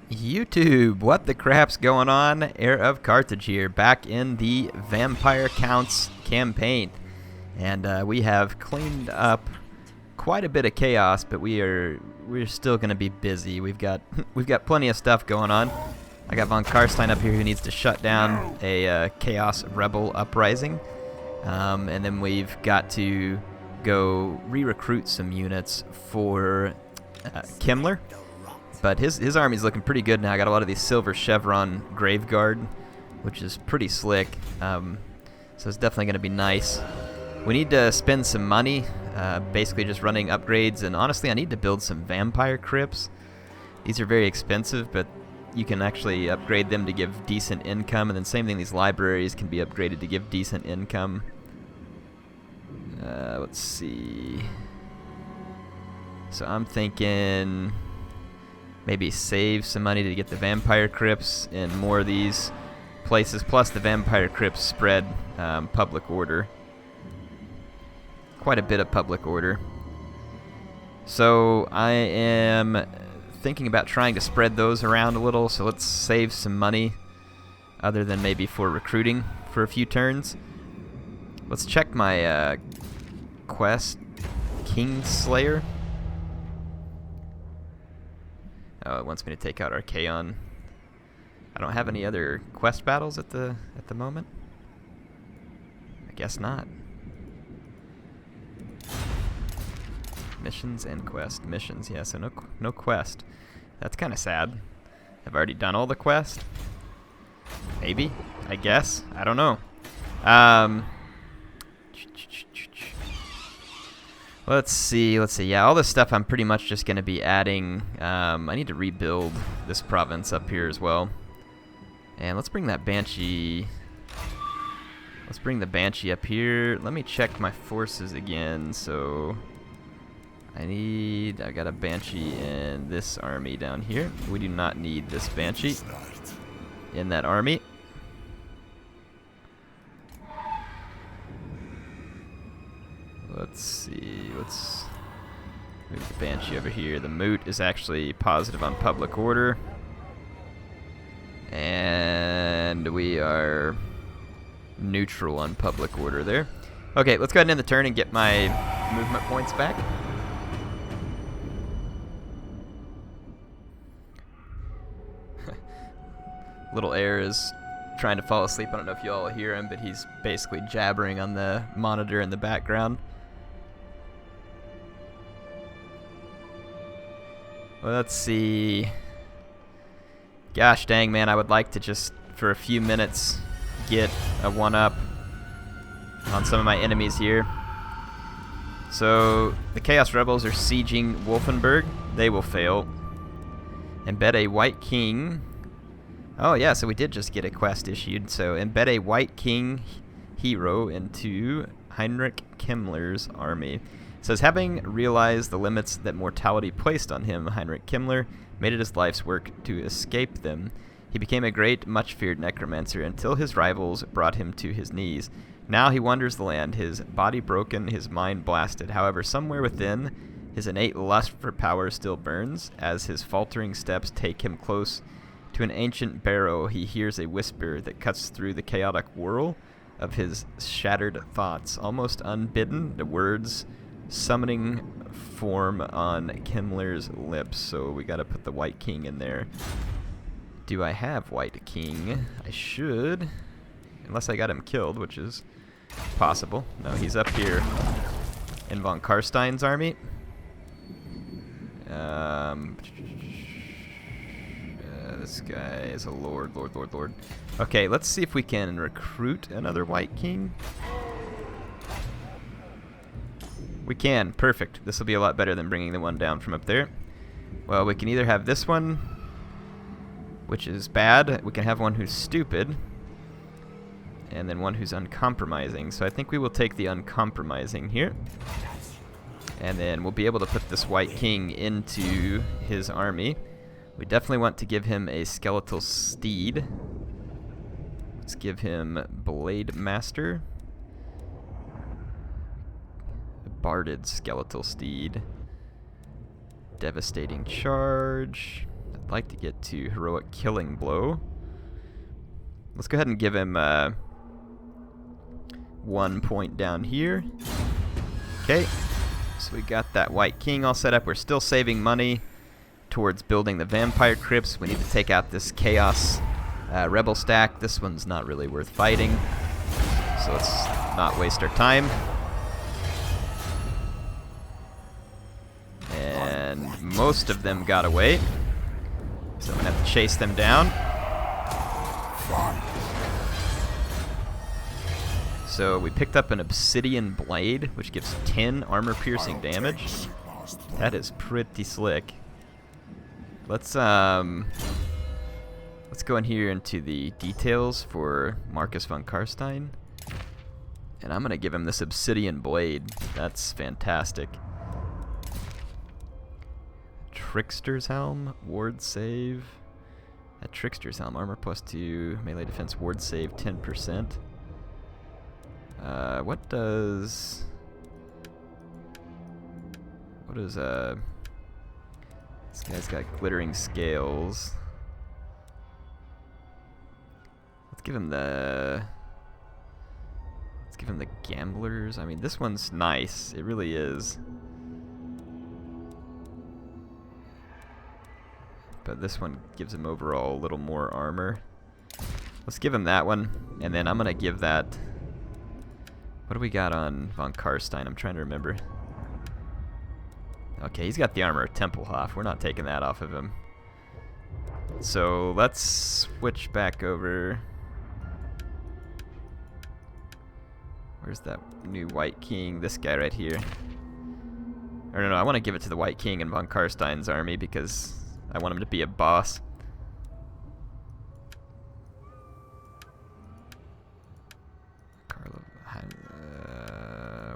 YouTube, what the crap's going on? HeirofCarthage here, back in the Vampire Counts campaign. And we have cleaned up quite a bit of chaos, but we're still going to be busy. We've got plenty of stuff going on. I got Von Karstein up here who needs to shut down a Chaos Rebel uprising. And then we've got to go re-recruit some units for Kemmler. But his army's looking pretty good now. I got a lot of these silver chevron graveguard, which is pretty slick. So it's definitely going to be nice. We need to spend some money, basically just running upgrades. And honestly, I need to build some vampire crypts. These are very expensive, but you can actually upgrade them to give decent income. And then same thing, these libraries can be upgraded to give decent income. Let's see. So I'm thinking maybe save some money to get the vampire crypts in more of these places. Plus the vampire crypts spread public order. Quite a bit of public order. So I am thinking about trying to spread those around a little. So let's save some money other than maybe for recruiting for a few turns. Let's check my quest, Kingslayer. Oh, it wants me to take out Archaeon. I don't have any other quest battles at the moment. I guess not. Missions and quest. Missions, yeah, so no quest. That's kind of sad. I've already done all the quest. Maybe, I guess. I don't know. Let's see. Yeah, all this stuff I'm pretty much just going to be adding. I need to rebuild this province up here as well. And let's bring that Banshee. Let's bring the Banshee up here. Let me check my forces again. So I got a Banshee in this army down here. We do not need this Banshee in that army. Let's see, let's move the Banshee over here. The Moot is actually positive on public order. And we are neutral on public order there. Okay, let's go ahead and end the turn and get my movement points back. Little Air is trying to fall asleep. I don't know if you all hear him, but he's basically jabbering on the monitor in the background. Let's see. Gosh dang, man, I would like to just, for a few minutes, get a one-up on some of my enemies here. So, the Chaos Rebels are sieging Wolfenburg. They will fail. Embed a White King. Oh, yeah, so we did just get a quest issued. So, embed a White King hero into Heinrich Kemmler's army. It says, having realized the limits that mortality placed on him, Heinrich Kemmler made it his life's work to escape them. He became a great, much-feared necromancer until his rivals brought him to his knees. Now he wanders the land, his body broken, his mind blasted. However, somewhere within, his innate lust for power still burns. As his faltering steps take him close to an ancient barrow, he hears a whisper that cuts through the chaotic whirl of his shattered thoughts. Almost unbidden, the words summoning form on Kemmler's lips. So we gotta put the White King in there. Do I have White King? I should. Unless I got him killed, which is possible. No, he's up here in Von Karstein's army. This guy is a lord. Okay, let's see if we can recruit another White King. We can. Perfect. This will be a lot better than bringing the one down from up there. Well, we can either have this one, which is bad. We can have one who's stupid. And then one who's uncompromising. So I think we will take the uncompromising here. And then we'll be able to put this White King into his army. We definitely want to give him a skeletal steed. Let's give him Blade Master. Barded skeletal steed. Devastating charge. I'd like to get to heroic killing blow. Let's go ahead and give him 1 point down here. Okay, so we got that White King all set up. We're still saving money towards building the vampire crypts. We need to take out this chaos rebel stack. This one's not really worth fighting, so let's not waste our time. And most of them got away, so I'm gonna have to chase them down. So we picked up an obsidian blade, which gives 10 armor-piercing damage. That is pretty slick. Let's go in here into the details for Marcus von Karstein, and I'm gonna give him this obsidian blade. That's fantastic. Trickster's Helm, ward save. At Trickster's Helm, armor +2, melee defense, ward save 10%. What does this guy's got glittering scales. Let's give him the gamblers. I mean, this one's nice. It really is. But this one gives him overall a little more armor. Let's give him that one, and then I'm gonna give that. What do we got on von Karstein? I'm trying to remember. Okay, he's got the armor of Tempelhof. We're not taking that off of him. So let's switch back over. Where's that new White King? This guy right here. Or no, I want to give it to the White King and von Karstein's army because I want him to be a boss.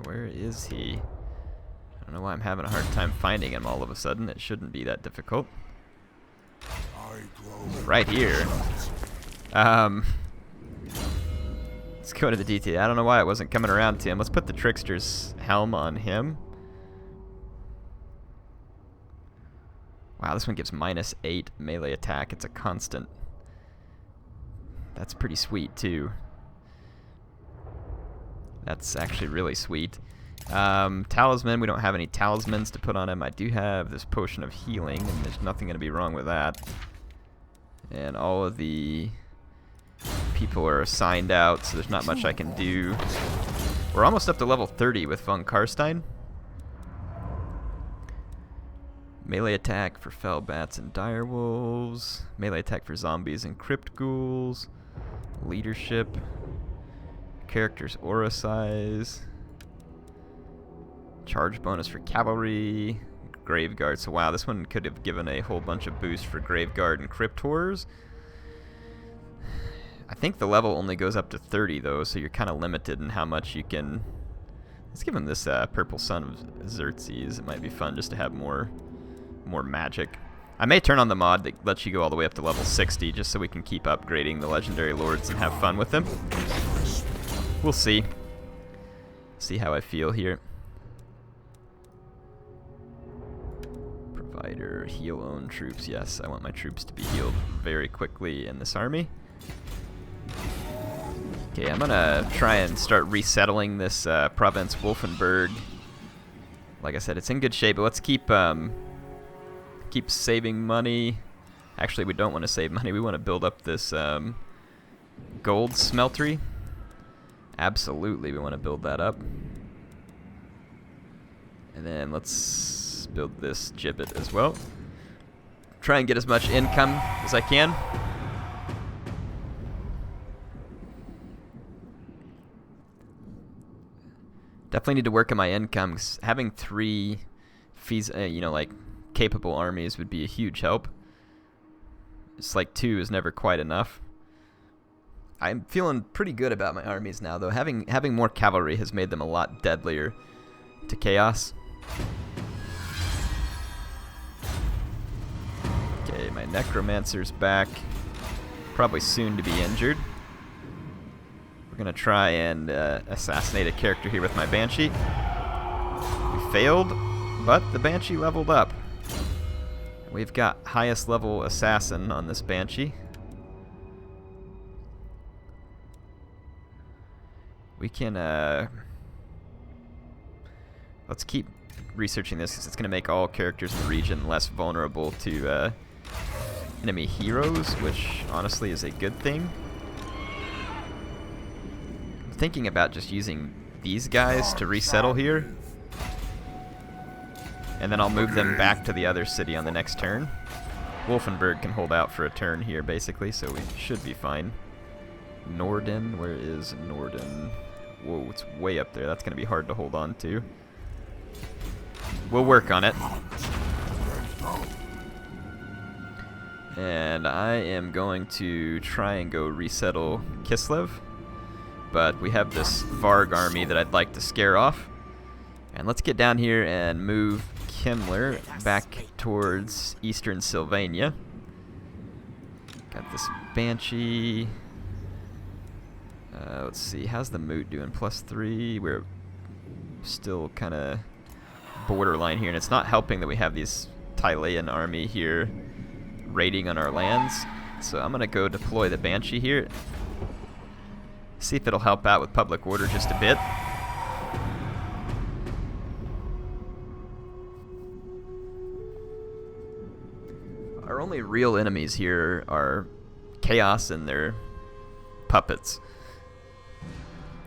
Where is he? I don't know why I'm having a hard time finding him all of a sudden. It shouldn't be that difficult. Right here. Let's go into the detail. I don't know why it wasn't coming around to him. Let's put the Trickster's Helm on him. Wow, this one gives -8 melee attack. It's a constant. That's pretty sweet, too. That's actually really sweet. Talisman, we don't have any talismans to put on him. I do have this potion of healing, and there's nothing going to be wrong with that. And all of the people are assigned out, so there's not much I can do. We're almost up to level 30 with von Karstein. Melee attack for fell bats and direwolves. Melee attack for zombies and crypt ghouls. Leadership. Character's aura size. Charge bonus for cavalry. Graveguard. So wow, this one could have given a whole bunch of boosts for Graveguard and Crypt Horrors. I think the level only goes up to 30 though, so you're kind of limited in how much you can. Let's give him this Purple Sun of Xerxes. It might be fun just to have more magic. I may turn on the mod that lets you go all the way up to level 60 just so we can keep upgrading the legendary lords and have fun with them. We'll see. See how I feel here. Provider, heal own troops. Yes, I want my troops to be healed very quickly in this army. Okay, I'm gonna try and start resettling this province Wolfenburg. Like I said, it's in good shape, but let's keep saving money. Actually, we don't want to save money. We want to build up this gold smeltery. Absolutely, we want to build that up. And then let's build this gibbet as well. Try and get as much income as I can. Definitely need to work on my income, 'cause having 3 capable armies would be a huge help. It's like 2 is never quite enough. I'm feeling pretty good about my armies now, though. Having more cavalry has made them a lot deadlier to chaos. Okay, my necromancer's back. Probably soon to be injured. We're gonna try and assassinate a character here with my Banshee. We failed, but the Banshee leveled up. We've got highest level assassin on this Banshee. We can, let's keep researching this because it's going to make all characters in the region less vulnerable to enemy heroes, which honestly is a good thing. I'm thinking about just using these guys to resettle here, and then I'll move them back to the other city on the next turn. Wolfenburg can hold out for a turn here, basically, so we should be fine. Norden, where is Norden? Whoa, it's way up there. That's going to be hard to hold on to. We'll work on it. And I am going to try and go resettle Kislev. But we have this Varg army that I'd like to scare off. And let's get down here and move Kemmler back towards eastern Sylvania. Got this Banshee. Let's see, how's the mood doing? +3. We're still kind of borderline here, and it's not helping that we have these Tylean army here raiding on our lands. So I'm going to go deploy the Banshee here. See if it'll help out with public order just a bit. Our only real enemies here are Chaos and their puppets.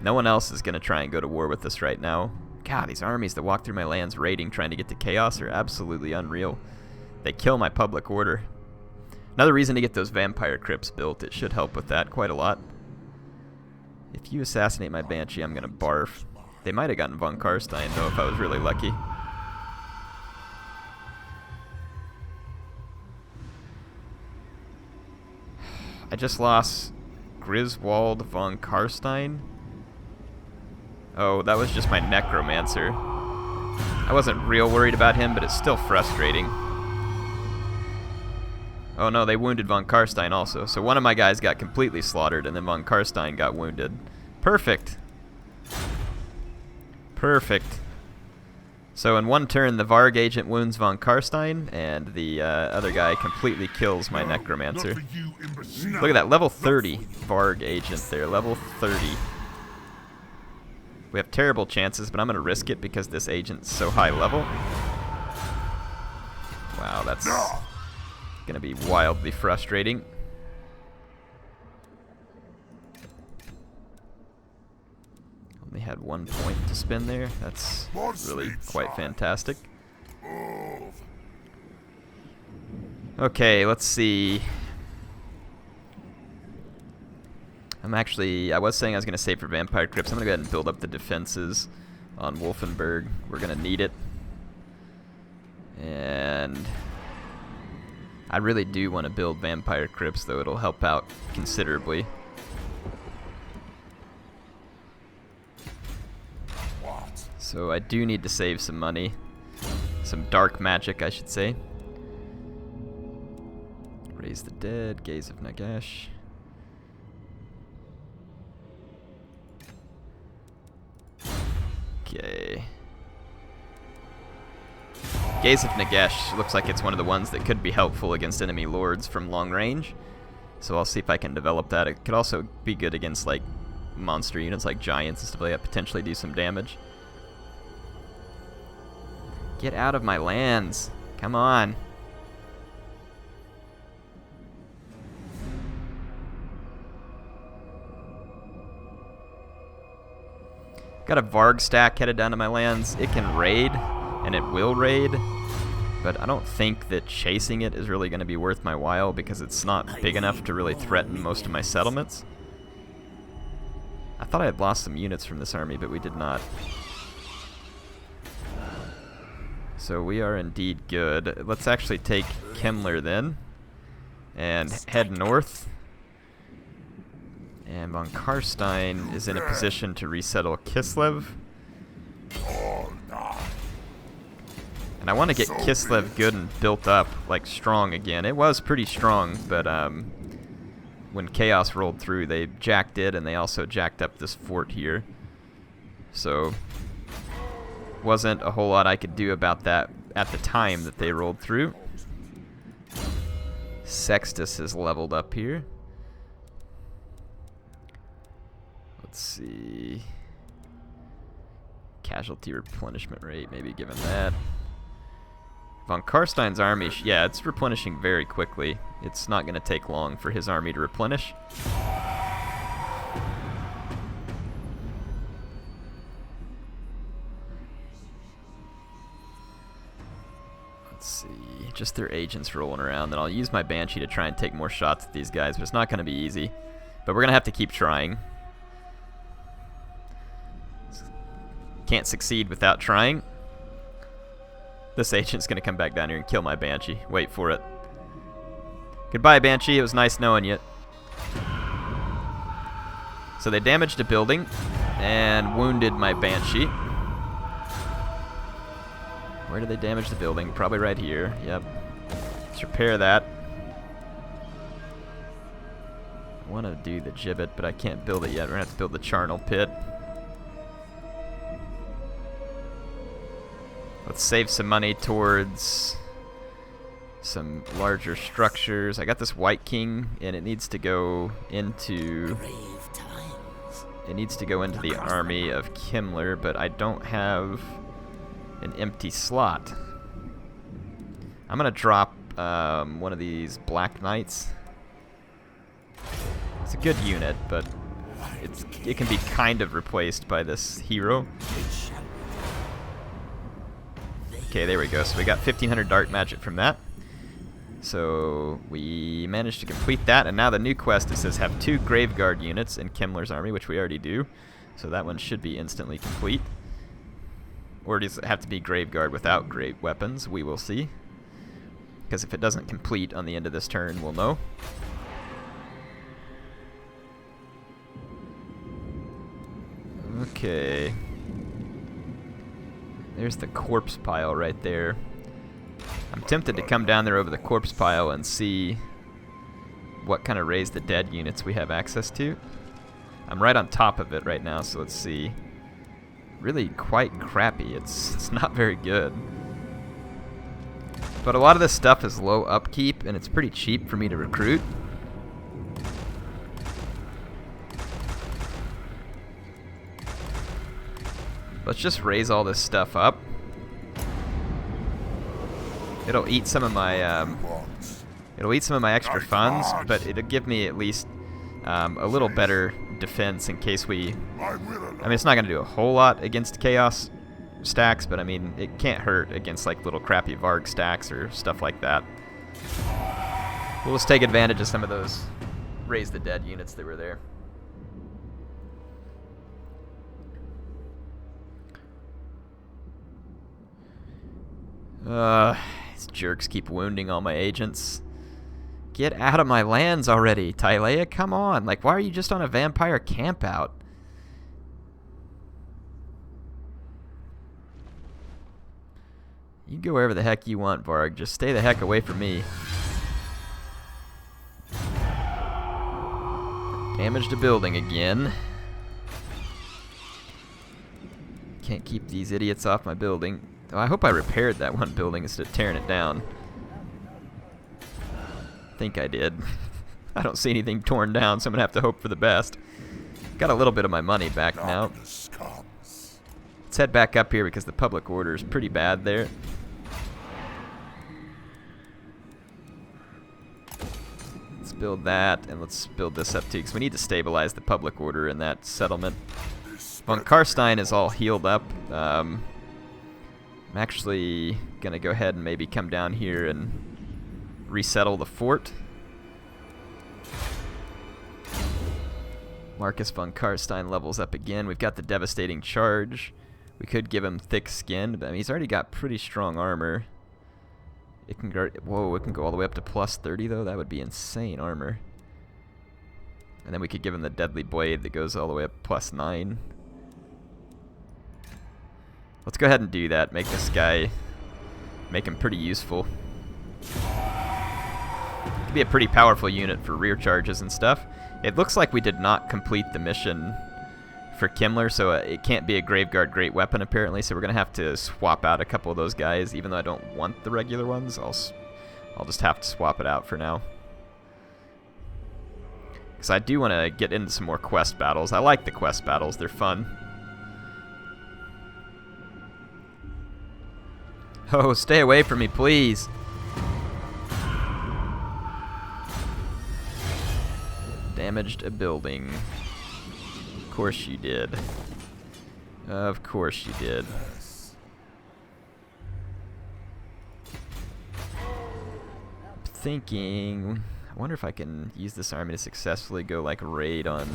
No one else is going to try and go to war with us right now. God, these armies that walk through my lands raiding trying to get to Chaos are absolutely unreal. They kill my public order. Another reason to get those vampire crypts built. It should help with that quite a lot. If you assassinate my Banshee, I'm going to barf. They might have gotten von Karstein, though, if I was really lucky. I just lost Griswold von Karstein. Oh, that was just my Necromancer. I wasn't real worried about him, but it's still frustrating. Oh no, they wounded von Karstein also. So one of my guys got completely slaughtered, and then von Karstein got wounded. Perfect. Perfect. So in one turn, the Varg agent wounds von Karstein, and the other guy completely kills my Necromancer. Look at that, level 30 Varg agent there, level 30. We have terrible chances, but I'm going to risk it because this agent's so high level. Wow, that's going to be wildly frustrating. Only had 1 point to spend there. That's really quite fantastic. Okay, let's see. I was saying I was going to save for Vampire Crypts. I'm going to go ahead and build up the defenses on Wolfenburg. We're going to need it. And I really do want to build Vampire Crypts, though it'll help out considerably. So I do need to save some money. Some dark magic, I should say. Raise the Dead, Gaze of Naghesh. Okay. Gaze of Naghesh looks like it's one of the ones that could be helpful against enemy lords from long range. So I'll see if I can develop that. It could also be good against like monster units like giants and stuff like that, potentially do some damage. Get out of my lands. Come on. Got a Varg stack headed down to my lands. It can raid, and it will raid, but I don't think that chasing it is really going to be worth my while because it's not big enough to really threaten most of my settlements. I thought I had lost some units from this army, but we did not. So we are indeed good. Let's actually take Kemmler then and head north. And von Karstein is in a position to resettle Kislev. And I want to get Kislev good and built up, like strong again. It was pretty strong, but when Chaos rolled through, they jacked it, and they also jacked up this fort here. So wasn't a whole lot I could do about that at the time that they rolled through. Sextus is leveled up here. Let's see. Casualty replenishment rate, maybe given that. Von Karstein's army, yeah, it's replenishing very quickly. It's not going to take long for his army to replenish. Let's see, just their agents rolling around. Then I'll use my Banshee to try and take more shots at these guys, but it's not going to be easy. But we're going to have to keep trying. Can't succeed without trying. This agent's going to come back down here and kill my Banshee. Wait for it. Goodbye, Banshee. It was nice knowing you. So they damaged a building and wounded my Banshee. Where did they damage the building? Probably right here. Yep. Let's repair that. I want to do the gibbet, but I can't build it yet. We're going to have to build the charnel pit. Let's save some money towards some larger structures. I got this White King, and it needs to go into the army of Kemmler, but I don't have an empty slot. I'm gonna drop one of these Black Knights. It's a good unit, but it can be kind of replaced by this hero. Okay, there we go. So we got 1500 dark magic from that. So we managed to complete that, and now the new quest, it says have 2 Graveguard units in Kemmler's army, which we already do. So that one should be instantly complete. Or does it have to be Graveguard without great weapons? We will see. Because if it doesn't complete on the end of this turn, we'll know. Okay. There's the corpse pile right there. I'm tempted to come down there over the corpse pile and see what kind of raise the dead units we have access to. I'm right on top of it right now, so let's see. Really quite crappy. It's not very good. But a lot of this stuff is low upkeep, and it's pretty cheap for me to recruit. Let's just raise all this stuff up. It'll eat some of my extra funds, but it'll give me at least a little better defense in case we. I mean, it's not going to do a whole lot against chaos stacks, but I mean, it can't hurt against like little crappy Varg stacks or stuff like that. We'll just take advantage of some of those raise the dead units that were there. These jerks keep wounding all my agents. Get out of my lands already, Tylea. Come on. Like, why are you just on a vampire campout? You go wherever the heck you want, Varg. Just stay the heck away from me. Damaged a building again. Can't keep these idiots off my building. Oh, I hope I repaired that one building instead of tearing it down. I think I did. I don't see anything torn down, so I'm going to have to hope for the best. Got a little bit of my money back now. Let's head back up here because the public order is pretty bad there. Let's build that, and let's build this up too, because we need to stabilize the public order in that settlement. Von Karstein is all healed up. I'm actually going to go ahead and maybe come down here and resettle the fort. Marcus von Karstein levels up again. We've got the devastating charge. We could give him thick skin, but I mean, he's already got pretty strong armor. It can go, whoa, it can go all the way up to plus 30 though. That would be insane armor. And then we could give him the deadly blade that goes all the way up plus 9. Let's go ahead and do that. Make this guy, make him pretty useful. Could be a pretty powerful unit for rear charges and stuff. It looks like we did not complete the mission for Kemmler, so it can't be a Graveguard great weapon apparently, so we're going to have to swap out a couple of those guys. Even though I don't want the regular ones, I'll just have to swap it out for now. Because I do want to get into some more quest battles. I like the quest battles. They're fun. Oh, stay away from me, please. Damaged a building. Of course you did. Of course you did. I'm thinking... I wonder if I can use this army to successfully go like raid on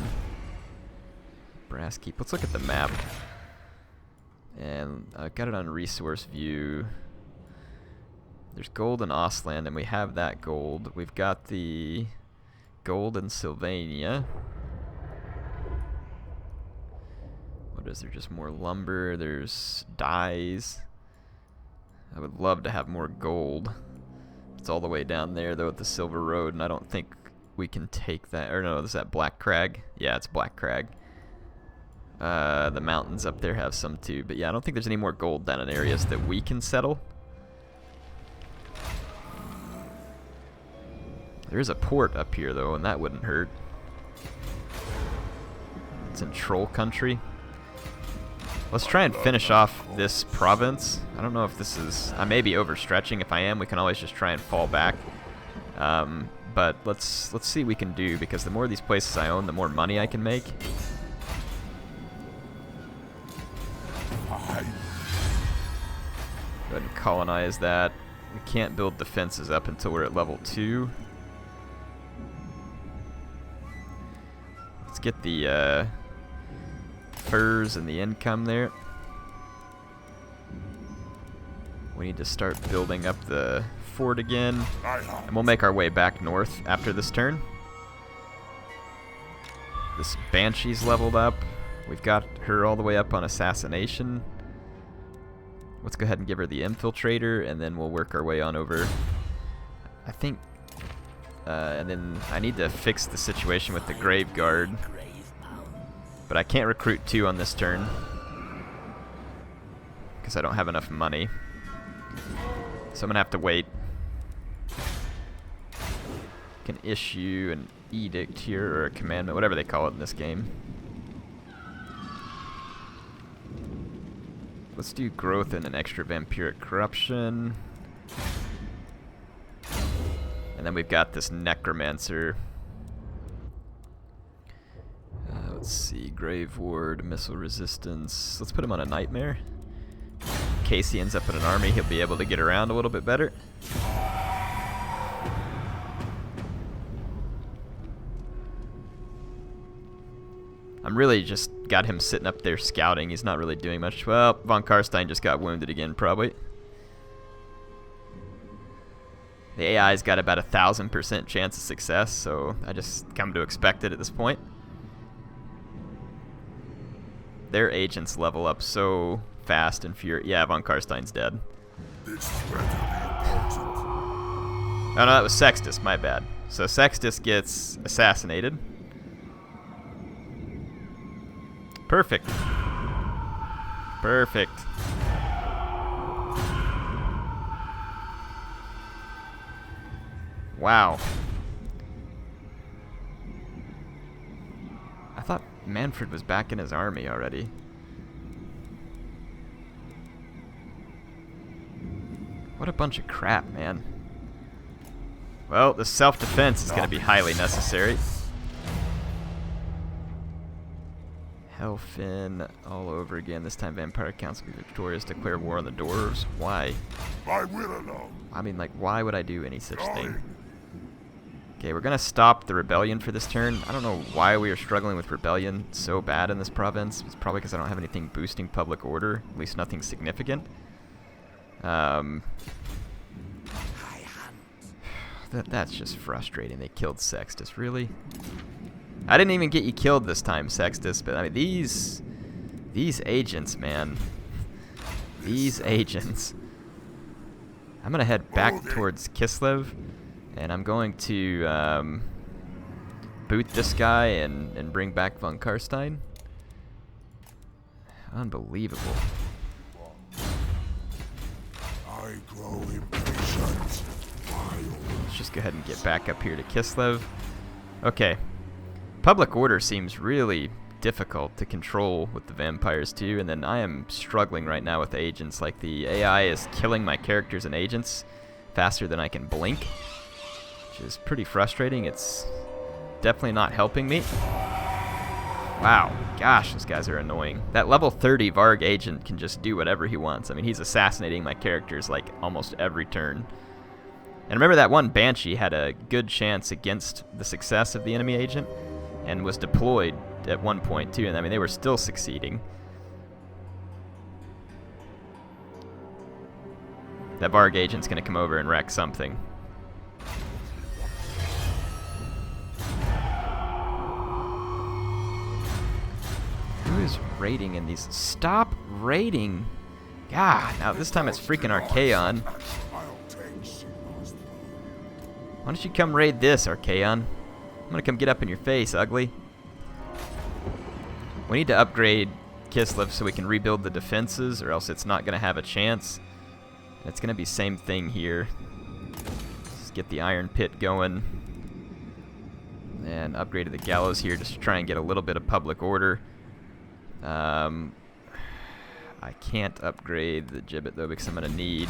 Brass Keep. Let's look at the map. And I've got it on resource view. There's gold in Ostland, and we have that gold. We've got the gold in Sylvania. What is there? Just more lumber. There's dyes. I would love to have more gold. It's all the way down there, though, at the Silver Road, and I don't think we can take that. Or no, is that Black Crag? Yeah, it's Black Crag. The mountains up there have some, too. But yeah, I don't think there's any more gold down in areas that we can settle. There is a port up here, though, and that wouldn't hurt. It's in Troll Country. Let's try and finish off this province. I don't know if this is... I may be overstretching. If I am, we can always just try and fall back. But let's see what we can do, because the more of these places I own, the more money I can make. Go ahead and colonize that. We can't build defenses up until we're at level 2. Let's get the furs and the income there. We need to start building up the fort again, and we'll make our way back north after this turn. This Banshee's leveled up. We've got her all the way up on assassination. Let's go ahead and give her the infiltrator, and then we'll work our way on over. I think, and then I need to fix the situation with the Grave Guard. But I can't recruit 2 on this turn, because I don't have enough money. So I'm going to have to wait. Can issue an edict here, or a commandment, whatever they call it in this game. Let's do growth and an extra vampiric corruption. And then we've got this necromancer. Let's see, Grave Ward, missile resistance. Let's put him on a nightmare. In case he ends up in an army, he'll be able to get around a little bit better. I'm really just got him sitting up there scouting. He's not really doing much. Well, von Karstein just got wounded again, probably. The AI's got about 1,000% chance of success, so I just come to expect it at this point. Their agents level up so fast and furious. Yeah, von Karstein's dead. Oh no, that was Sextus, my bad. So Sextus gets assassinated. Perfect. Perfect. Wow. I thought Manfred was back in his army already. What a bunch of crap, man. Well, the self-defense is going to be highly necessary. Hellfin all over again. This time Vampire Council will be victorious. Declare war on the Dwarves. Why? I will alone. I mean, like, why would I do any such thing? Okay, we're going to stop the rebellion for this turn. I don't know why we are struggling with rebellion so bad in this province. It's probably because I don't have anything boosting public order. At least nothing significant. That's just frustrating. They killed Sextus. Really? I didn't even get you killed this time, Sextus, but I mean, these agents, man. These agents. I'm going to head back towards Kislev, and I'm going to boot this guy and bring back von Karstein. Unbelievable. I grow impatient. Let's just go ahead and get back up here to Kislev. Okay. public order seems really difficult to control with the vampires too, and then I am struggling right now with agents. Like, the AI is killing my characters and agents faster than I can blink, which is pretty frustrating. It's definitely not helping me. Wow, gosh, those guys are annoying. That level 30 Varg agent can just do whatever he wants. I mean, he's assassinating my characters like almost every turn. And remember, that one Banshee had a good chance against the success of the enemy agent and was deployed at one point too, and I mean, they were still succeeding. That Varg agent's gonna come over and wreck something. Who is raiding in these? Stop raiding! God, now this time it's freaking Archaeon. Why don't you come raid this, Archaeon? I'm gonna come get up in your face, ugly. We need to upgrade Kislev so we can rebuild the defenses, or else it's not gonna have a chance. It's gonna be same thing here. Let's get the iron pit going. And upgrade the gallows here just to try and get a little bit of public order. I can't upgrade the gibbet though, because I'm gonna need.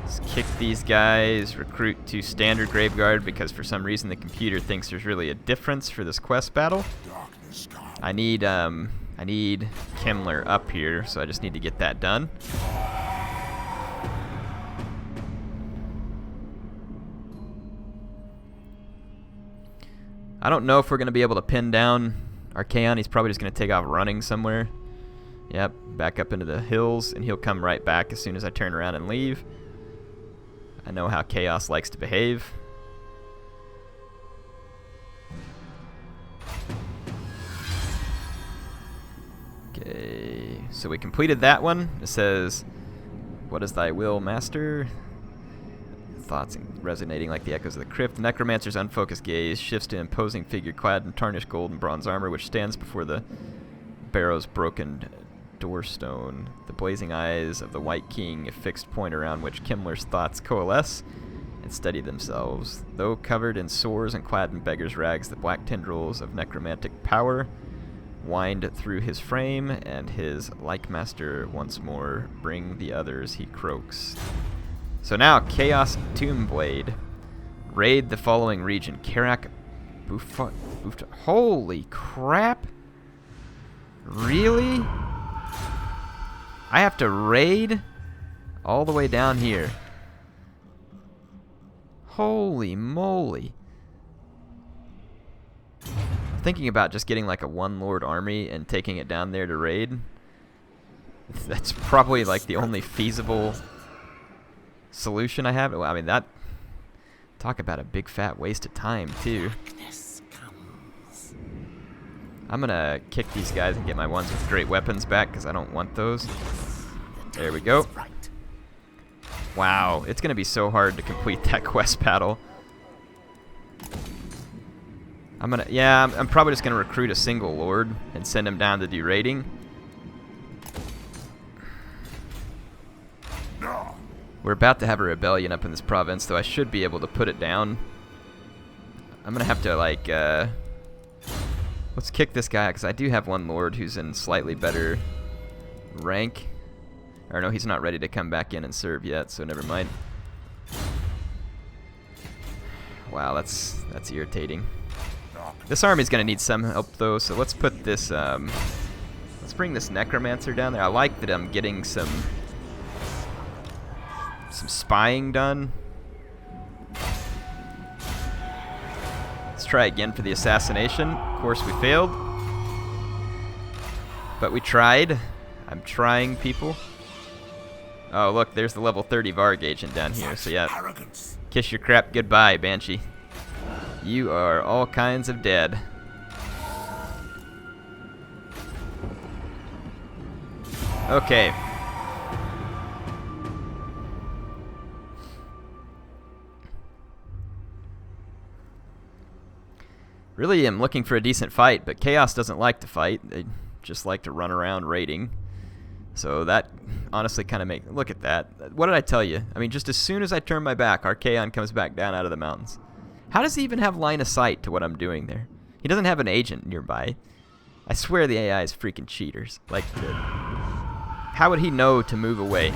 Let's kick these guys, recruit to standard graveguard, because for some reason the computer thinks there's really a difference for this quest battle. I need Kemmler up here, so I just need to get that done. I don't know if we're going to be able to pin down Archaeon. He's probably just going to take off running somewhere. Yep, back up into the hills, and he'll come right back as soon as I turn around and leave. I know how Chaos likes to behave. Okay, so we completed that one. It says, "What is thy will, master?" Thoughts resonating like the echoes of the crypt. The necromancer's unfocused gaze shifts to an imposing figure clad in tarnished gold and bronze armor, which stands before the barrow's broken doorstone. The blazing eyes of the White King, a fixed point around which Kemmler's thoughts coalesce and steady themselves. Though covered in sores and clad in beggar's rags, the black tendrils of necromantic power wind through his frame, and his like master once more bring the others, he croaks. So now, Chaos Tombblade. Raid the following region. Karak Buffa. Holy crap! Really? I have to raid all the way down here. Holy moly. I'm thinking about just getting like a one lord army and taking it down there to raid. That's probably like the only feasible solution I have. Well, I mean, that, talk about a big fat waste of time too. I'm gonna kick these guys and get my ones with great weapons back, because I don't want those. There we go. Wow, it's gonna be so hard to complete that quest battle. I'm probably just gonna recruit a single lord and send him down to do raiding. We're about to have a rebellion up in this province, though I should be able to put it down. I'm gonna have to, like, let's kick this guy, because I do have one lord who's in slightly better rank. Or no, he's not ready to come back in and serve yet, so never mind. Wow, that's irritating. This army's gonna need some help though, so let's put this, let's bring this necromancer down there. I like that I'm getting some spying done. Let's try again for the assassination. Of course we failed, but we tried. I'm trying, people. Oh look, there's the level 30 Varg agent down here, so yeah. Kiss your crap goodbye, Banshee. You are all kinds of dead. Okay. Really am looking for a decent fight, but Chaos doesn't like to fight. They just like to run around raiding. So that honestly kind of look at that. What did I tell you? I mean, just as soon as I turn my back, Archaeon comes back down out of the mountains. How does he even have line of sight to what I'm doing there? He doesn't have an agent nearby. I swear the AI is freaking cheaters. Like, how would he know to move away?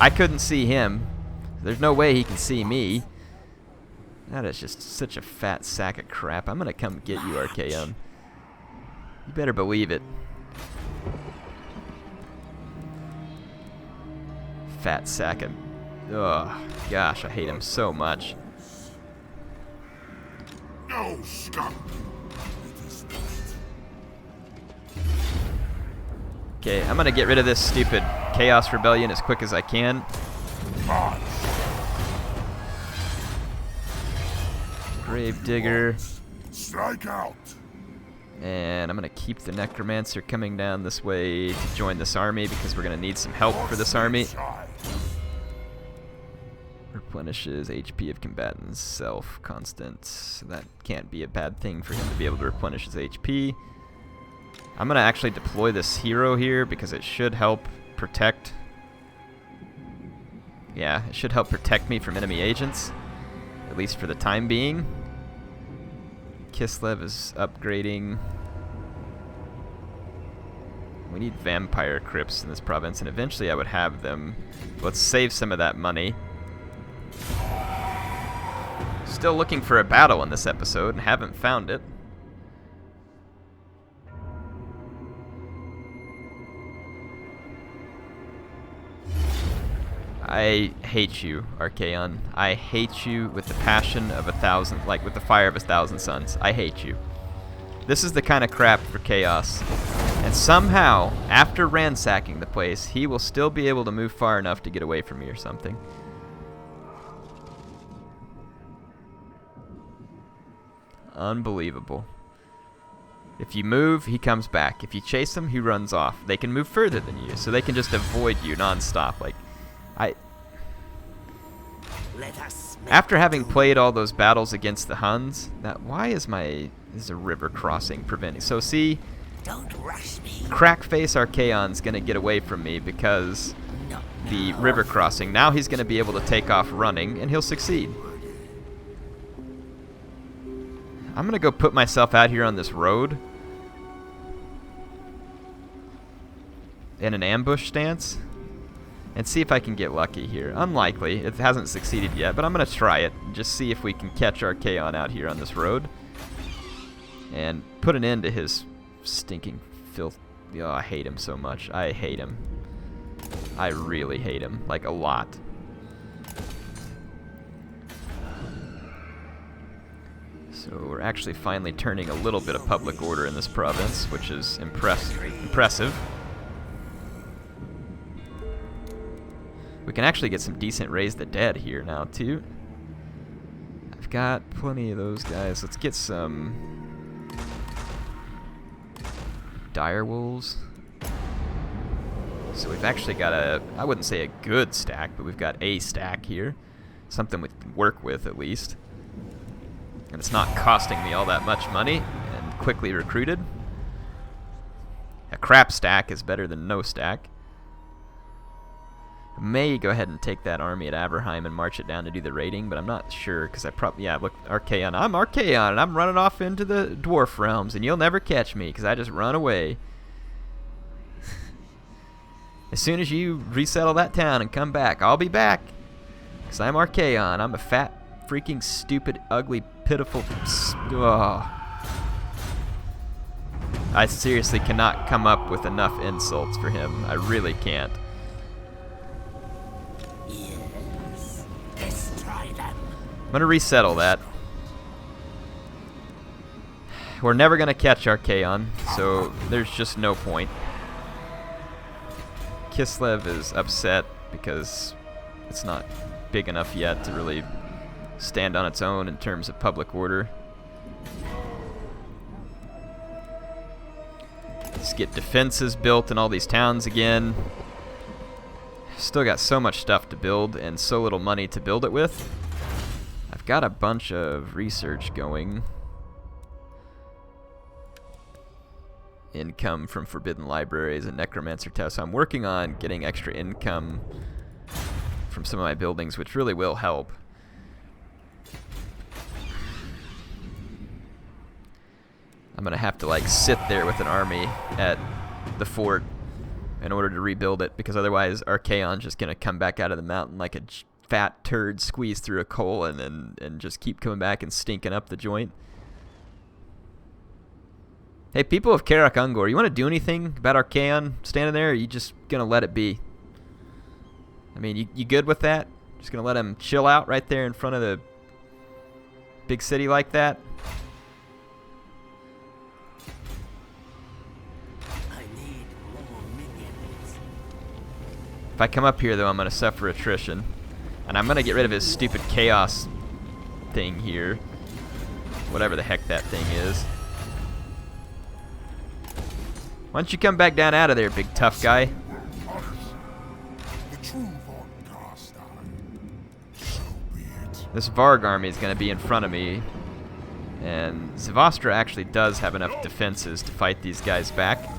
I couldn't see him. There's no way he can see me. That is just such a fat sack of crap. I'm gonna come get you, Archaeon. You better believe it. Fat sack of... Oh, gosh, I hate him so much. No, scum. Okay, I'm gonna get rid of this stupid Chaos Rebellion as quick as I can. Gravedigger. Strike out. And I'm gonna keep the Necromancer coming down this way to join this army because we're gonna need some help for this army. Replenishes HP of combatants, self, constant. So that can't be a bad thing for him to be able to replenish his HP. I'm gonna actually deploy this hero here because it should help protect. Yeah, it should help protect me from enemy agents, at least for the time being. Kislev is upgrading. We need vampire crypts in this province, and eventually I would have them. Let's save some of that money. Still looking for a battle in this episode and haven't found it. I hate you, Archaeon. I hate you with the passion of 1,000, like with the fire of 1,000 suns. I hate you. This is the kind of crap for Chaos. And somehow, after ransacking the place, he will still be able to move far enough to get away from me or something. Unbelievable. If you move, he comes back. If you chase him, he runs off. They can move further than you, so they can just avoid you non-stop. Like, after having played all those battles against the Huns, why is a river crossing preventing? So see, Don't rush me. Crackface Archaeon's gonna get away from me because the river crossing. Now he's gonna be able to take off running, and he'll succeed. I'm gonna go put myself out here on this road in an ambush stance and see if I can get lucky here. Unlikely. It hasn't succeeded yet, but I'm going to try it and just see if we can catch Archaeon out here on this road and put an end to his stinking filth. Oh, I hate him so much. I hate him. I really hate him. Like, a lot. So we're actually finally turning a little bit of public order in this province, which is impressive. We can actually get some decent Raise the Dead here now, too. I've got plenty of those guys. Let's get some Dire Wolves. So we've actually got I wouldn't say a good stack, but we've got a stack here. Something we can work with, at least. And it's not costing me all that much money, and quickly recruited. A crap stack is better than no stack. I may go ahead and take that army at Averheim and march it down to do the raiding, but I'm not sure, because I probably, yeah, look, Archaeon. I'm Archaeon, and I'm running off into the Dwarf realms, and you'll never catch me, because I just run away. As soon as you resettle that town and come back, I'll be back, because I'm Archaeon. I'm a fat, freaking, stupid, ugly, pitiful... Oh. I seriously cannot come up with enough insults for him. I really can't. Yes. Destroy them. I'm going to resettle that. We're never going to catch Archaeon, so there's just no point. Kislev is upset because it's not big enough yet to really stand on its own in terms of public order. Let's get defenses built in all these towns again. Still got so much stuff to build and so little money to build it with. I've got a bunch of research going. Income from forbidden libraries and necromancer tests. So I'm working on getting extra income from some of my buildings, which really will help. I'm gonna have to like sit there with an army at the fort in order to rebuild it, because otherwise Archaeon's just gonna come back out of the mountain like a fat turd squeezed through a coal and just keep coming back and stinking up the joint. Hey, people of Karak Ungor, you want to do anything about Archaeon standing there, or are you just gonna let it be? I mean, you good with that? Just gonna let him chill out right there in front of the big city like that? I need more minions. If I come up here, though, I'm gonna suffer attrition. And I'm gonna get rid of his stupid chaos thing here. Whatever the heck that thing is. Why don't you come back down out of there, big tough guy? The true Von Garstein. So be it. This Varg army is going to be in front of me. And Zavastra actually does have enough defenses to fight these guys back.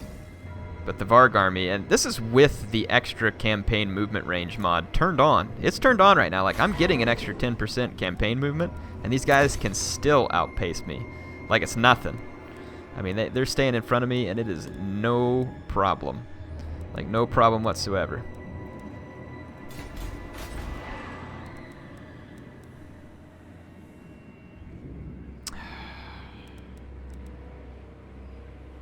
But the Varg army, and this is with the extra campaign movement range mod turned on. It's turned on right now. Like, I'm getting an extra 10% campaign movement, and these guys can still outpace me. Like it's nothing. I mean, they're staying in front of me, and it is no problem. Like, no problem whatsoever.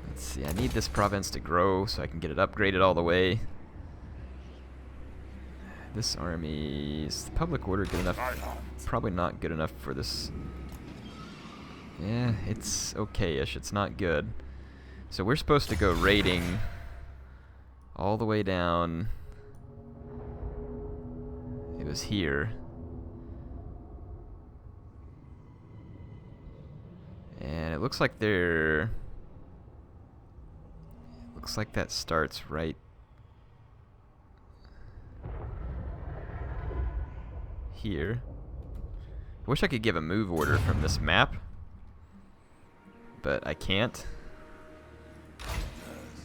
Let's see, I need this province to grow so I can get it upgraded all the way. This army, is the public order good enough? Probably not good enough for this. Yeah, it's okay-ish. It's not good. So we're supposed to go raiding all the way down. It was here. And it looks like they're... Looks like that starts right here. I wish I could give a move order from this map, but I can't.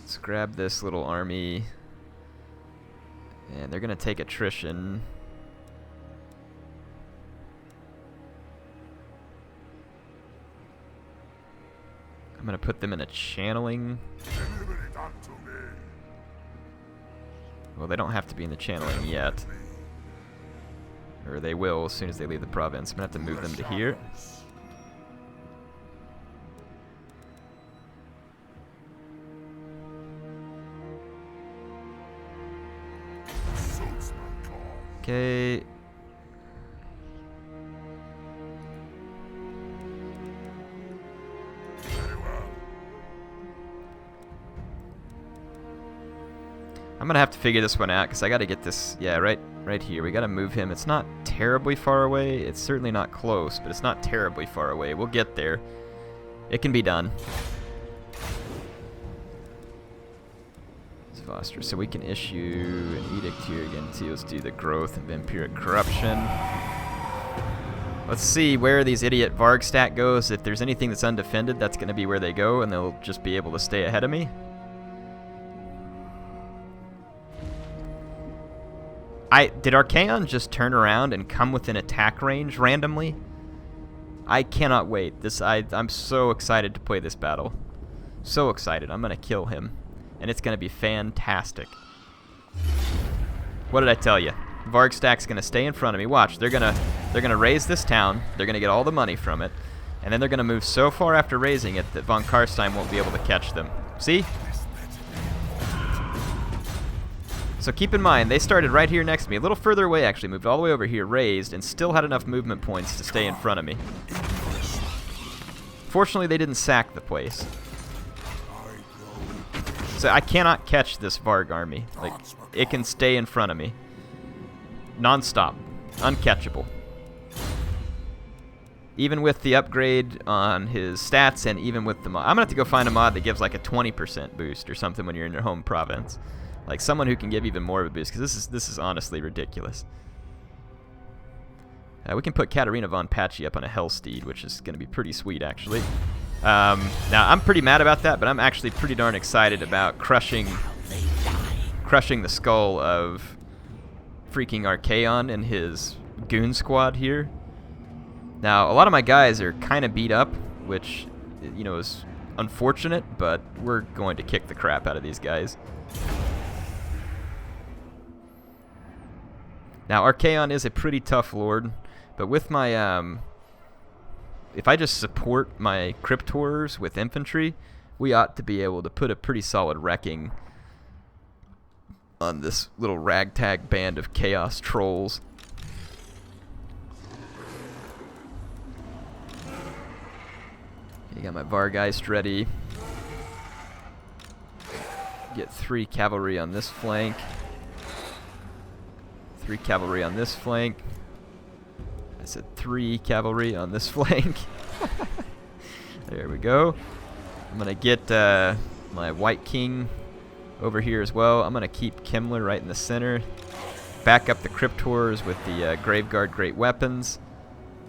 Let's grab this little army, and they're gonna take attrition. I'm gonna put them in a channeling. Deliver it unto me. Well, they don't have to be in the channeling yet, or they will as soon as they leave the province. I'm gonna have to move them to here. Suits my cause. Okay. Very well. I'm gonna have to figure this one out because I gotta get this. Yeah, right here. We gotta move him. It's not terribly far away. It's certainly not close, but it's not terribly far away. We'll get there. It can be done. Foster. So we can issue an edict here again too. Let's do the growth of vampiric corruption. Let's see where these idiot Varg stat goes. If there's anything that's undefended, that's going to be where they go, and they'll just be able to stay ahead of me. Did Archaeon just turn around and come within attack range randomly? I cannot wait. I'm so excited to play this battle. So excited. I'm going to kill him. And it's going to be fantastic. What did I tell you? Varg stack's going to stay in front of me. Watch, they're going to raise this town. They're going to get all the money from it. And then they're going to move so far after raising it that Von Karstein won't be able to catch them. See? So keep in mind, they started right here next to me. A little further away, actually. Moved all the way over here, raised, and still had enough movement points to stay in front of me. Fortunately, they didn't sack the place. So I cannot catch this Varg army. Like, it can stay in front of me. Non-stop. Uncatchable. Even with the upgrade on his stats and even with the mod. I'm going to have to go find a mod that gives like a 20% boost or something when you're in your home province. Like someone who can give even more of a boost, because this is honestly ridiculous. We can put Katarina von Patchy up on a Hellsteed, which is going to be pretty sweet, actually. Now, I'm pretty mad about that, but I'm actually pretty darn excited about crushing the skull of freaking Archaeon and his goon squad here. Now, a lot of my guys are kind of beat up, which, you know, is unfortunate, but we're going to kick the crap out of these guys. Now, Archaeon is a pretty tough lord, but with my, if I just support my Cryptors with infantry, we ought to be able to put a pretty solid wrecking on this little ragtag band of chaos trolls. You got my Vargeist ready. Get 3 cavalry on this flank. 3 cavalry on this flank. I said 3 cavalry on this flank. There we go. I'm going to get my White King over here as well. I'm going to keep Kemmler right in the center. Back up the Cryptors with the Graveguard Great Weapons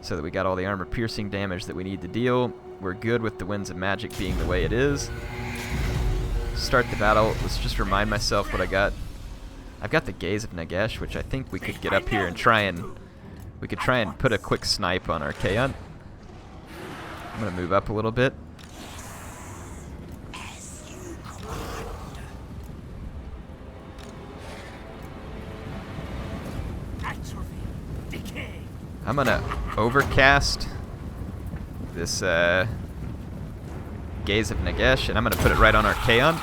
so that we got all the armor-piercing damage that we need to deal. We're good with the Winds of Magic being the way it is. Start the battle. Let's just remind myself what I got. I've got the Gaze of Naghesh, which I think we could get up here and try and put a quick snipe on Archaeon. I'm gonna move up a little bit. I'm gonna overcast this Gaze of Naghesh, and I'm gonna put it right on Archaeon.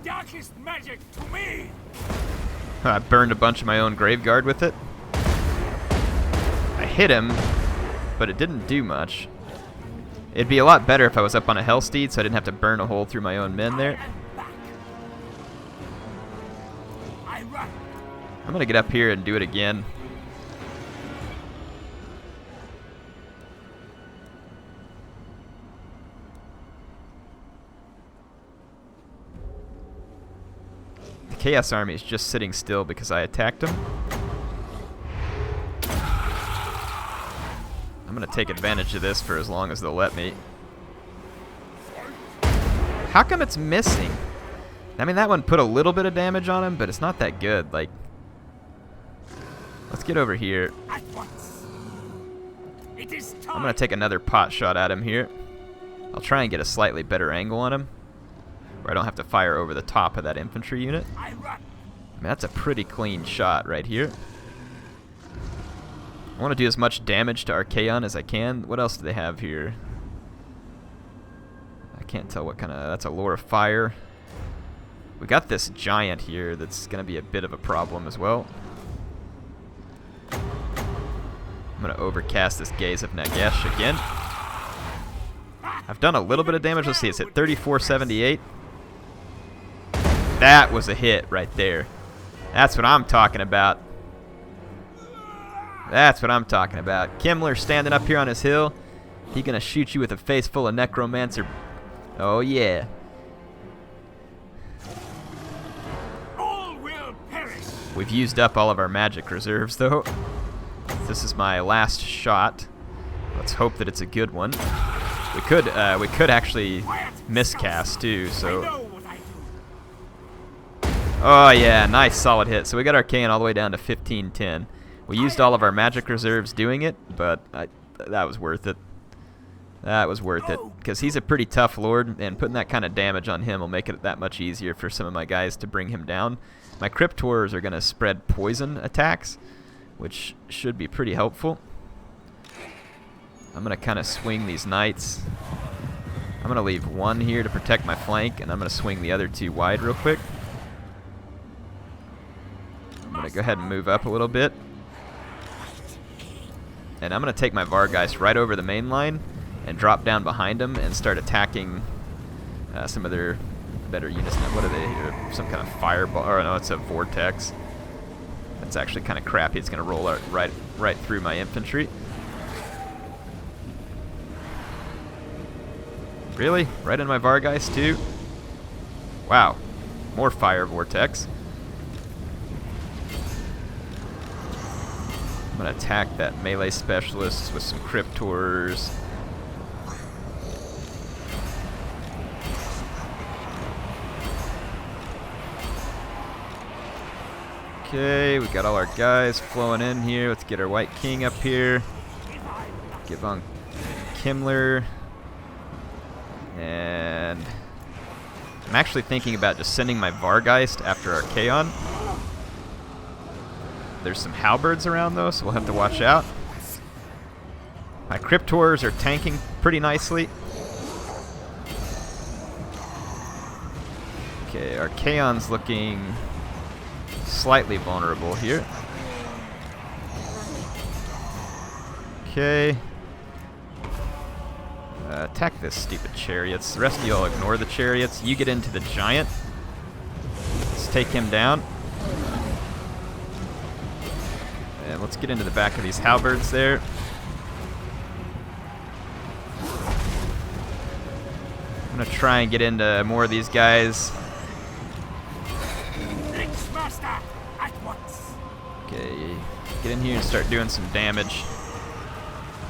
Darkest magic to me. I burned a bunch of my own Graveguard with it. I hit him, but it didn't do much. It'd be a lot better if I was up on a Hellsteed, so I didn't have to burn a hole through my own men there. I'm gonna get up here and do it again. The Chaos Army is just sitting still because I attacked them. I'm gonna take advantage of this for as long as they'll let me. How come it's missing? I mean, that one put a little bit of damage on him, but it's not that good. Like, let's get over here. I'm gonna take another pot shot at him here. I'll try and get a slightly better angle on him, where I don't have to fire over the top of that infantry unit. I mean, that's a pretty clean shot right here. I want to do as much damage to Archaeon as I can. What else do they have here? I can't tell what kind of... That's a Lore of Fire. We got this giant here that's going to be a bit of a problem as well. I'm going to overcast this Gaze of Naghesh again. I've done a little bit of damage. Let's see, it's at 3478. That was a hit right there. That's what I'm talking about. That's what I'm talking about. Kemmler standing up here on his hill. He gonna shoot you with a face full of necromancer. Oh yeah. All will perish. We've used up all of our magic reserves though. This is my last shot. Let's hope that it's a good one. We could actually miscast too, so. Oh yeah, nice solid hit. So we got Archaeon all the way down to 1510. We used all of our magic reserves doing it, but that was worth it. That was worth it, because he's a pretty tough lord, and putting that kind of damage on him will make it that much easier for some of my guys to bring him down. My Cryptors are going to spread poison attacks, which should be pretty helpful. I'm going to kind of swing these knights. I'm going to leave one here to protect my flank, and I'm going to swing the other 2 wide real quick. I'm going to go ahead and move up a little bit. And I'm going to take my Vargeist right over the main line and drop down behind them and start attacking some of their better units. Now, what are they here? Some kind of fireball. Oh, no, it's a vortex. That's actually kind of crappy. It's going to roll out right through my infantry. Really? Right in my Vargeist, too? Wow. More fire vortex. I'm going to attack that melee specialist with some Cryptors. Okay, we got all our guys flowing in here. Let's get our White King up here. Get on Kemmler. And I'm actually thinking about just sending my Vargeist after Archaeon. There's some halberds around though, so we'll have to watch out. My Cryptors are tanking pretty nicely. Okay, Archaeon's looking slightly vulnerable here. Okay. Attack this stupid chariots. The rest of y'all ignore the chariots. You get into the giant. Let's take him down. And let's get into the back of these halberds there. I'm gonna try and get into more of these guys. Okay, get in here and start doing some damage.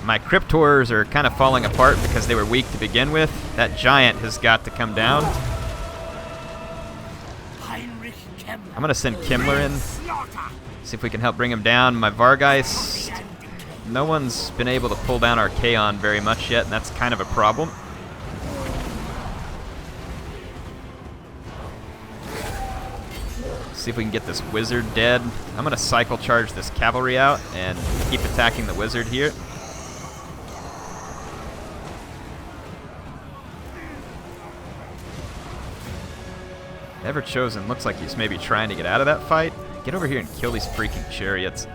My Cryptors are kind of falling apart because they were weak to begin with. That giant has got to come down. I'm gonna send Kemmler in. See if we can help bring him down. My Vargeist, no one's been able to pull down Archaeon very much yet, and that's kind of a problem. See if we can get this wizard dead. I'm gonna cycle charge this cavalry out and keep attacking the wizard here. Ever Chosen looks like he's maybe trying to get out of that fight. Get over here and kill these freaking chariots.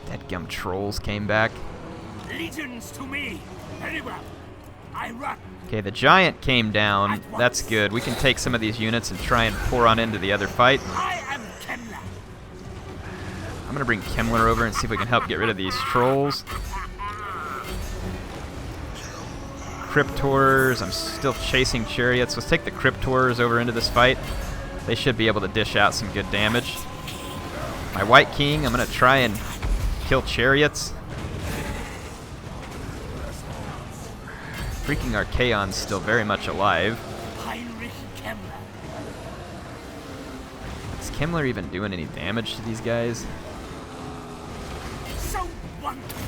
Deadgum trolls came back. Legions to me. Very well. I run. Okay, the giant came down. That's good. We can take some of these units and try and pour on into the other fight. I am Kemmler. I'm gonna bring Kemmler over and see if we can help get rid of these trolls. Cryptors, I'm still chasing chariots. Let's take the Cryptors over into this fight. They should be able to dish out some good damage. My White King, I'm gonna try and kill chariots. Freaking Archaeon's still very much alive. Is Kemmler even doing any damage to these guys? So wonderful.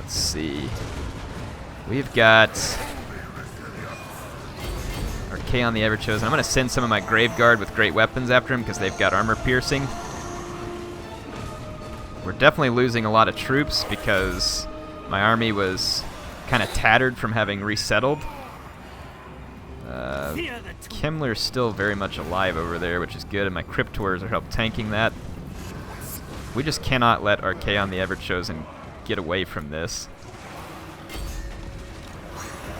Let's see. We've got Archaeon the Ever-Chosen. I'm going to send some of my Graveguard with great weapons after him because they've got armor piercing. We're definitely losing a lot of troops because my army was kind of tattered from having resettled. Kemmler's still very much alive over there, which is good, and my Cryptors are help tanking that. We just cannot let Archaeon the Ever-Chosen get away from this.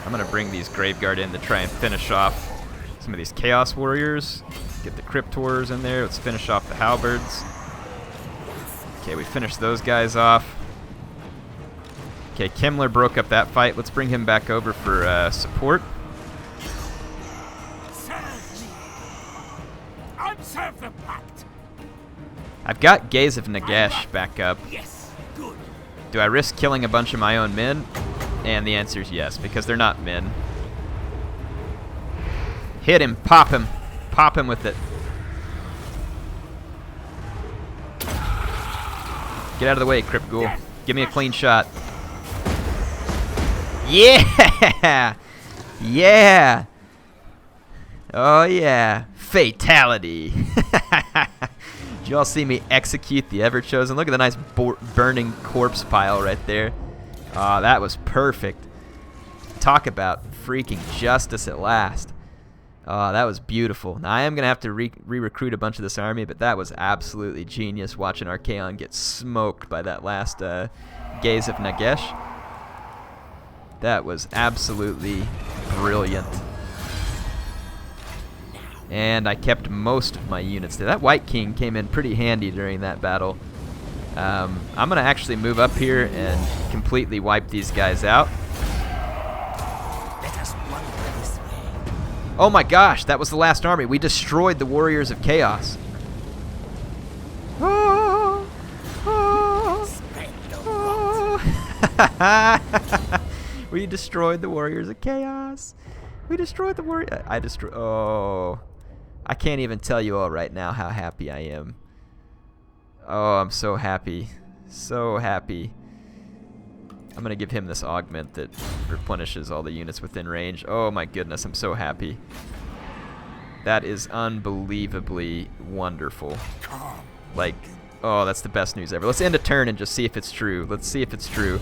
I'm going to bring these Graveguard in to try and finish off some of these Chaos Warriors. Get the Cryptors in there. Let's finish off the Halberds. Okay, we finished those guys off. Okay, Kemmler broke up that fight. Let's bring him back over for support. Observe the pact. I've got Gaze of Naghesh back up. Yes, good. Do I risk killing a bunch of my own men? And the answer is yes, because they're not men. Hit him, pop him with it. Get out of the way, Crypt Ghoul. Give me a clean shot. Yeah! Yeah! Oh yeah! Fatality! Did you all see me execute the Ever-Chosen? Look at the nice burning corpse pile right there. Oh, that was perfect. Talk about freaking justice at last. Oh, that was beautiful. Now, I am going to have to re-recruit a bunch of this army, but that was absolutely genius watching Archaeon get smoked by that last Gaze of Naghesh. That was absolutely brilliant. And I kept most of my units there. That White King came in pretty handy during that battle. I'm going to actually move up here and completely wipe these guys out. Oh my gosh, that was the last army. We destroyed the Warriors of Chaos. Oh, oh, oh. We destroyed the Warriors of Chaos. We destroyed the Warriors. Oh. I can't even tell you all right now how happy I am. Oh, I'm so happy. So happy. I'm going to give him this augment that replenishes all the units within range. Oh my goodness, I'm so happy. That is unbelievably wonderful. Like, oh, that's the best news ever. Let's end a turn and just see if it's true. Let's see if it's true.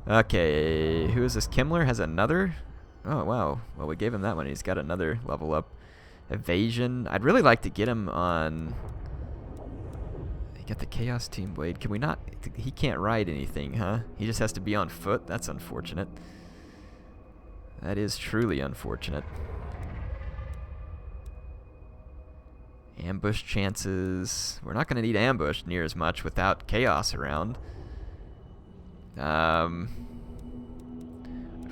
Okay, who is this? Kemmler has another? Oh, wow. Well, we gave him that one. He's got another level up. Evasion. I'd really like to get him on... Get the Chaos Team Blade. Can we not? He can't ride anything, huh? He just has to be on foot. That's unfortunate. That is truly unfortunate. Ambush chances. We're not going to need ambush near as much without Chaos around. We've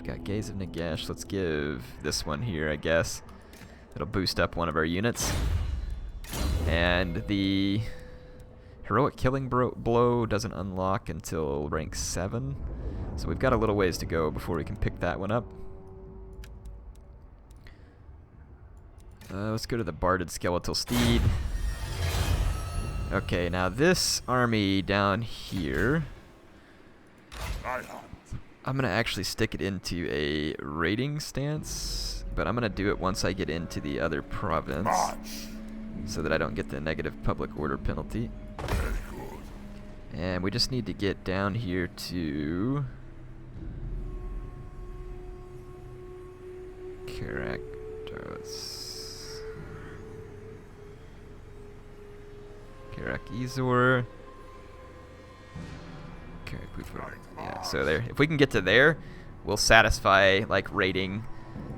got Gaze of Naghesh. Let's give this one here, I guess. It'll boost up one of our units. And the... Heroic Killing Blow doesn't unlock until rank 7. So we've got a little ways to go before we can pick that one up. Let's go to the Barded Skeletal Steed. Okay, now this army down here, I'm going to actually stick it into a raiding stance, but I'm going to do it once I get into the other province so that I don't get the negative public order penalty. And we just need to get down here to Karak-Izor. Yeah, so there. If we can get to there, we'll satisfy like raiding.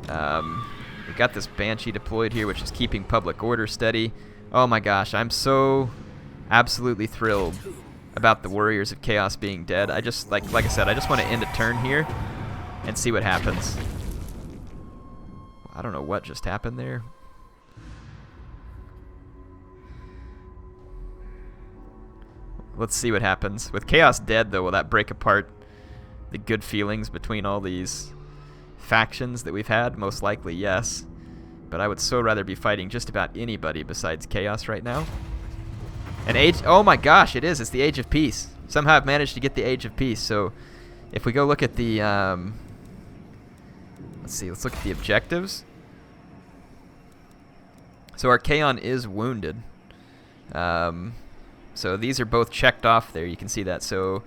We got this Banshee deployed here, which is keeping public order steady. Oh my gosh, I'm so absolutely thrilled about the Warriors of Chaos being dead. I just, like I said, I just want to end a turn here and see what happens. I don't know what just happened there. Let's see what happens. With Chaos dead, though, will that break apart the good feelings between all these factions that we've had? Most likely, yes. But I would so rather be fighting just about anybody besides Chaos right now. And Age... Oh my gosh, it is. It's the Age of Peace. Somehow I've managed to get the Age of Peace. So if we go look at the... let's see. Let's look at the objectives. So Archaeon is wounded. So these are both checked off there. You can see that. So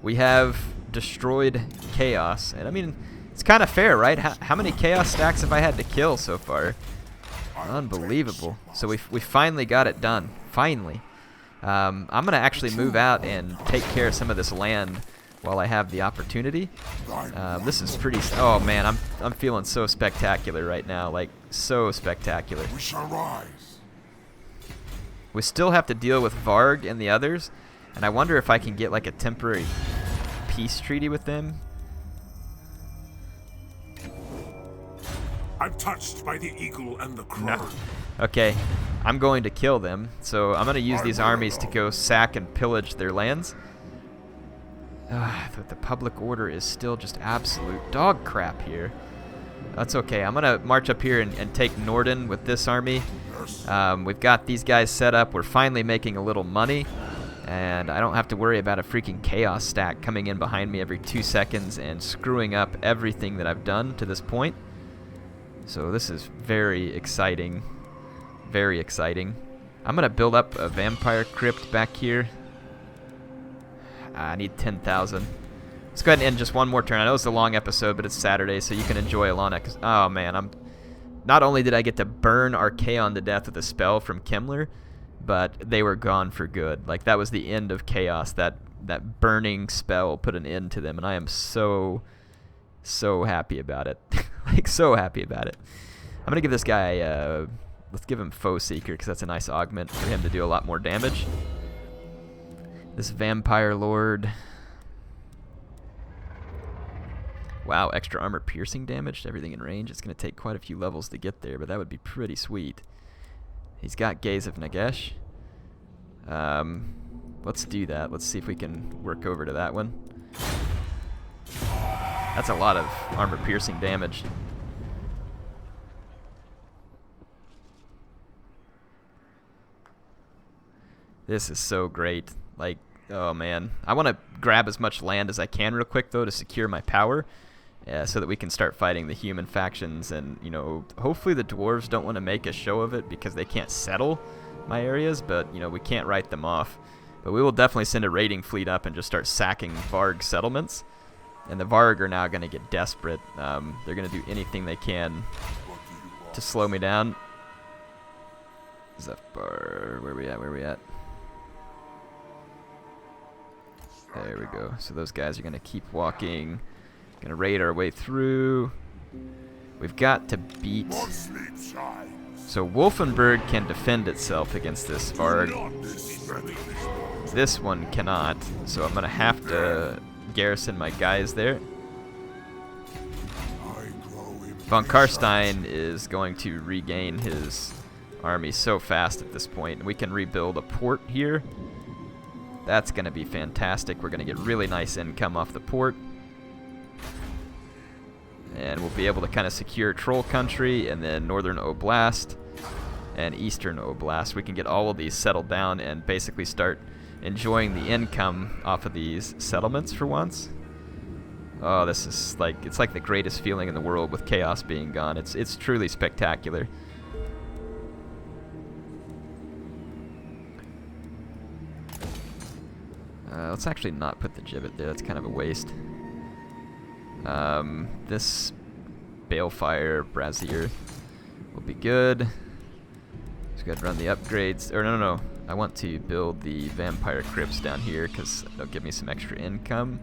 we have destroyed Chaos. And I mean, it's kind of fair, right? How many Chaos stacks have I had to kill so far? Unbelievable. So we finally got it done. Finally. I'm going to actually move out and take care of some of this land while I have the opportunity. This is pretty... Oh, man, I'm feeling so spectacular right now. Like, so spectacular. We shall rise. We still have to deal with Varg and the others, and I wonder if I can get, like, a temporary peace treaty with them. I'm touched by the eagle and the crow. No. Okay, I'm going to kill them, so I'm going to use these armies to go sack and pillage their lands. But the public order is still just absolute dog crap here. That's okay. I'm going to march up here and take Norden with this army. We've got these guys set up. We're finally making a little money. And I don't have to worry about a freaking Chaos stack coming in behind me every 2 seconds and screwing up everything that I've done to this point. So this is very exciting. Very exciting. I'm going to build up a vampire crypt back here. I need 10,000. Let's go ahead and end just one more turn. I know it's a long episode, but it's Saturday, so you can enjoy Alana. Oh, man. Not only did I get to burn Archaeon to death with a spell from Kemmler, but they were gone for good. Like, that was the end of Chaos. That burning spell put an end to them, and I am so happy about it. Like, so happy about it. I'm going to give this guy... let's give him Foe Seeker, because that's a nice augment for him to do a lot more damage. This Vampire Lord... Wow, extra armor piercing damage to everything in range. It's going to take quite a few levels to get there, but that would be pretty sweet. He's got Gaze of Naghesh. Let's do that. Let's see if we can work over to that one. That's a lot of armor piercing damage. This is so great. Like, oh man. I want to grab as much land as I can real quick, though, to secure my power. So that we can start fighting the human factions. And, you know, hopefully the dwarves don't want to make a show of it because they can't settle my areas. But, you know, we can't write them off. But we will definitely send a raiding fleet up and just start sacking Varg settlements. And the Varg are now going to get desperate. They're going to do anything they can to slow me down. Zephyr, where we at? Where we at? There we go. So those guys are going to keep walking. Going to raid our way through. We've got to beat... So Wolfenburg can defend itself against this Varg. This one cannot. So I'm going to have to garrison my guys there. Von Karstein is going to regain his army so fast at this point. We can rebuild a port here. That's going to be fantastic. We're going to get really nice income off the port. And we'll be able to kind of secure Troll Country and then Northern Oblast and Eastern Oblast. We can get all of these settled down and basically start enjoying the income off of these settlements for once. Oh, this is like, it's like the greatest feeling in the world with chaos being gone. It's truly spectacular. Let's actually not put the gibbet there. That's kind of a waste. This Balefire Brazier will be good. Just gotta run the upgrades. Or no. I want to build the Vampire Crypts down here because they'll give me some extra income.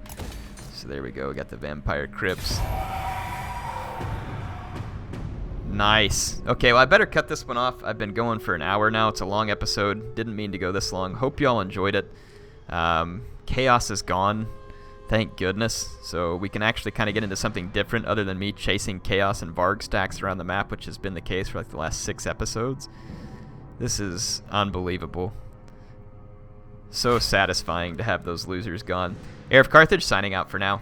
So there we go. Got the Vampire Crypts. Nice. Okay, well I better cut this one off. I've been going for an hour now. It's a long episode. Didn't mean to go this long. Hope you all enjoyed it. Chaos is gone. Thank goodness. So we can actually kind of get into something different other than me chasing chaos and Varg stacks around the map, which has been the case for like the last 6 episodes. This is unbelievable. So satisfying to have those losers gone. HeirofCarthage signing out for now.